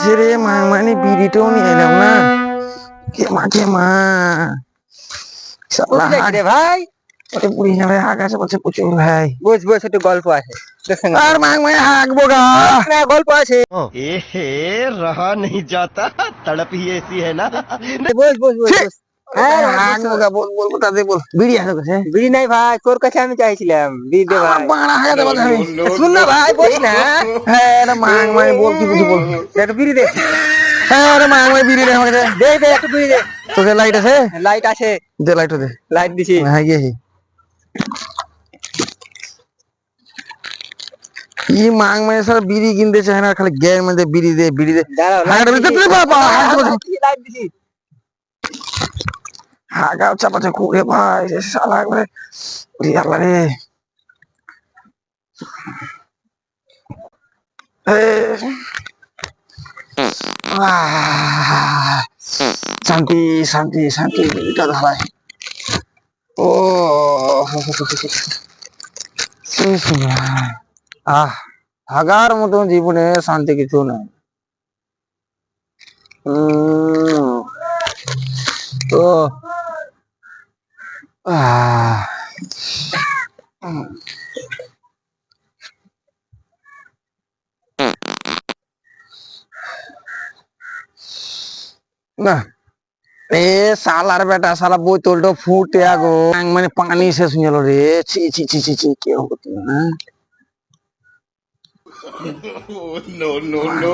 ছেড়ে মানে বিড়িটাও নিয়ে এলাম না। কে মা শালা রে ভাই, ওটা বুড়ি না ভাই, হাঁক আছে বলছে প্রচুর ভাই। বস বস, একটু গল্প আছে। আর মাই হাঁকবো গা। গল্প আছে। এহে रहा नहीं जाता तड़प ही ऐसी है ना। বস বস বস বস। হাঁকবো গা, বলবো তাদের বল। বিড়ি আছে কাছে? বিড়ি নাই ভাই, তোর কাছে আমি চাইছিলাম বিড়ি দে ভাই। বাড়া হাঁকাতে বলছে আমি। শুন না ভাই, বস না। হ্যাঁ রে মাই বল, কি বুঝি বল। একটু বিড়ি দে। হ্যাঁ রে মাই বিড়ি দে আমাকে দে। দে দে, একটু বিড়ি দে। তোকে লাইট আছে? লাইট আছে। দে লাইটও দে। লাইট দিছি। হ্যাঁ গিয়েছি। কি মাং মানে সারা বিড়ি কিনতে চায় না, খালি গ্যার মধ্যে বিড়ি দে বিড়ি দে। দাঁড়াও, হাঁকাটা লাইট ভিতরে দিছি। বাবা লাইট দিছি। হাঁকাও চাপাতে করে ভাই, রে শালা করে। ওরে আল্লাহ রে। শান্তি শান্তি শান্তি, বিড়িটা ধরায়। ও হাগার মতন জীবনে শান্তি কিছু নাই। তো না এ সালার বেটা, সালা বোতলটা ফুটে আগো মানে পানি শেষ হয়ে গেল রে। ছি ছি ছি ছি ছি, কেউ হতো না। नो नो नो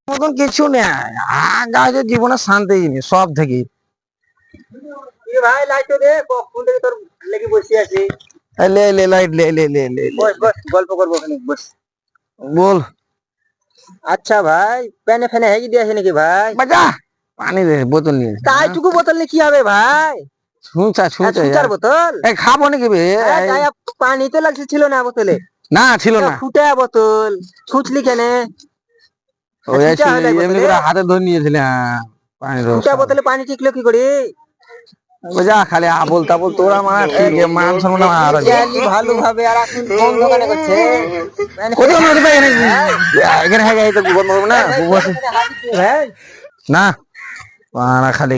মতন কিছু নেই, আগা জীবনে শান্তি নেই সব থেকে। ভাই লাইট দে, কখন থেকে তোর লেগে বসে আছি। লে লে লাইট লে লে লে লে। বস বস, গল্প করবো ওখানে, বস। বল। আচ্ছা ভাই, প্যানে ফ্যানে হেগে দিয়ে আছে নাকি ভাই? বাজা পানি দে, বোতল নিয়ে। তাইটুকু বোতল নিয়ে কি হবে ভাই? শুনছা শুনছা সুচার বোতল। খাবো নাকি বে? পানি তো লাগছে ছিল না বোতলে। না ছিল না। ফুটা বোতল ছুঁচলি কেনে? এমনি করে হাতে ধরে নিয়েছিলাম পানি। ফুটা বোতলে পানি টিকলো কি করে? যা খালি আবল তাবল তোরা মারা, ঠিক মান সম্মান আর ভালো ভাবে। আর এখন কোন দোকানে করছে? এখানে হ্যাঁ তো গোবর না ভাই না খালি